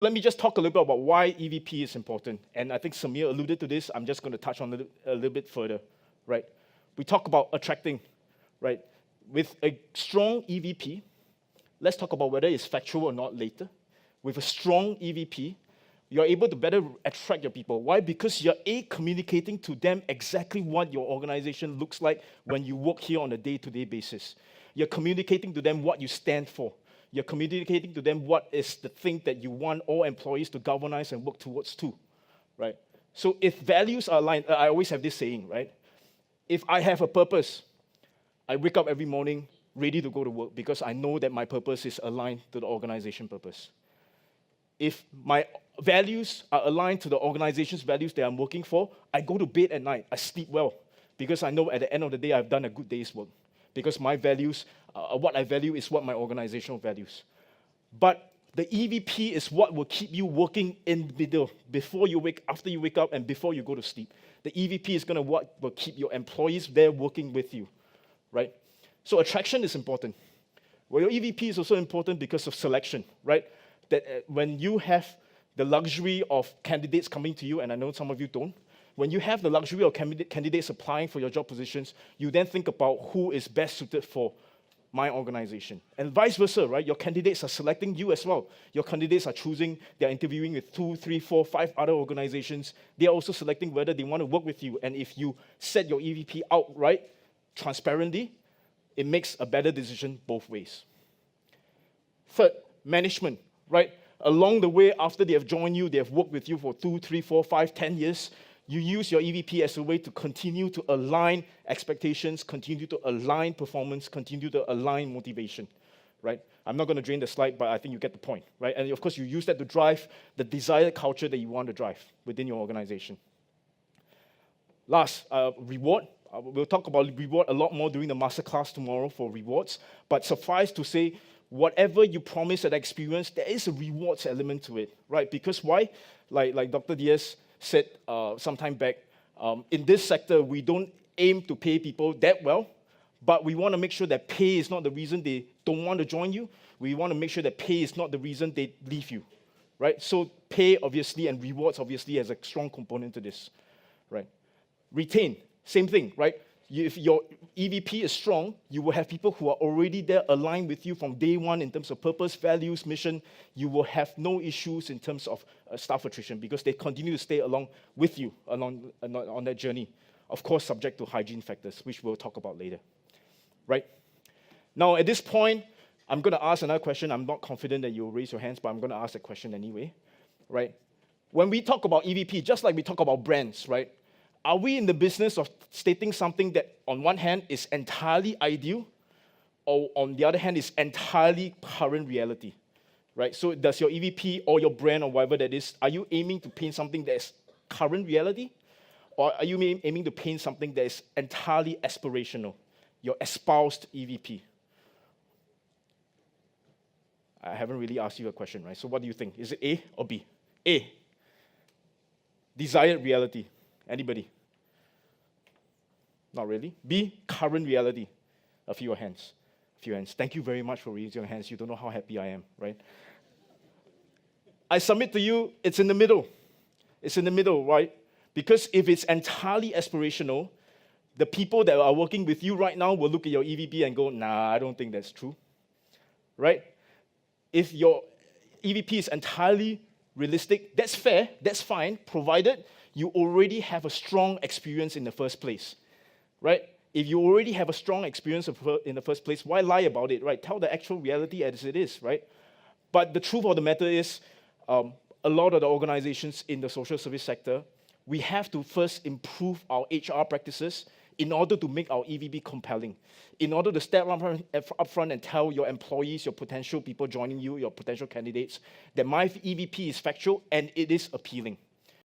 Let me just talk a little bit about why EVP is important. And I think Samir alluded to this. I'm just going to touch on it a little bit further, right? We talk about attracting, right? With a strong EVP, let's talk about whether it's factual or not later. With a strong EVP, you're able to better attract your people. Why? Because you're communicating to them exactly what your organization looks like when you work here on a day-to-day basis. You're communicating to them what you stand for. You're communicating to them what is the thing that you want all employees to galvanize and work towards too, right? So if values are aligned, I always have this saying, right? If I have a purpose, I wake up every morning ready to go to work because I know that my purpose is aligned to the organization purpose. If my values are aligned to the organization's values that I'm working for, I go to bed at night, I sleep well, because I know at the end of the day I've done a good day's work. Because my values, what I value is what my organization values. But the EVP is what will keep you working in the middle, after you wake up and before you go to sleep. The EVP is what will keep your employees there working with you, right? So attraction is important. Well, your EVP is also important because of selection, right? That when you have the luxury of candidates coming to you, and I know some of you don't, when you have the luxury of candidates applying for your job positions, you then think about who is best suited for my organization. And vice versa, right? Your candidates are selecting you as well. Your candidates are they're interviewing with 2, 3, 4, 5 other organizations. They're also selecting whether they want to work with you. And if you set your EVP out right, transparently, it makes a better decision both ways. Third, management, right? Along the way, after they have joined you, they have worked with you for 2, 3, 4, 5, 10 years, you use your EVP as a way to continue to align expectations, continue to align performance, continue to align motivation, right? I'm not going to drain the slide, but I think you get the point, right? And of course, you use that to drive the desired culture that you want to drive within your organization. Last, reward. We'll talk about reward a lot more during the masterclass tomorrow for rewards, but suffice to say, whatever you promise at experience, there is a rewards element to it, right? Because why? Like Dr. Diaz said some time back, in this sector, we don't aim to pay people that well, but we want to make sure that pay is not the reason they don't want to join you. We want to make sure that pay is not the reason they leave you, right? So pay, obviously, and rewards, obviously, has a strong component to this, right? Retain, same thing, right? If your EVP is strong, you will have people who are already there aligned with you from day one in terms of purpose, values, mission. You will have no issues in terms of staff attrition because they continue to stay along with you on that journey. Of course, subject to hygiene factors, which we'll talk about later, right? Now, at this point, I'm going to ask another question. I'm not confident that you'll raise your hands, but I'm going to ask a question anyway, right? When we talk about EVP, just like we talk about brands, right? Are we in the business of stating something that, on one hand, is entirely ideal, or on the other hand, is entirely current reality, right? So does your EVP or your brand or whatever that is, are you aiming to paint something that is current reality, or are you aiming to paint something that is entirely aspirational, your espoused EVP? I haven't really asked you a question, right? So what do you think? Is it A or B? A, desired reality. Anybody? Not really. B, current reality. A few hands. Thank you very much for raising your hands. You don't know how happy I am, right? I submit to you, it's in the middle. It's in the middle, right? Because if it's entirely aspirational, the people that are working with you right now will look at your EVP and go, nah, I don't think that's true, right? If your EVP is entirely realistic, that's fair, that's fine, provided you already have a strong experience in the first place, right? If you already have a strong experience in the first place, why lie about it, right? Tell the actual reality as it is, right? But the truth of the matter is, a lot of the organizations in the social service sector, we have to first improve our HR practices in order to make our EVP compelling, in order to step up front and tell your employees, your potential people joining you, your potential candidates, that my EVP is factual and it is appealing.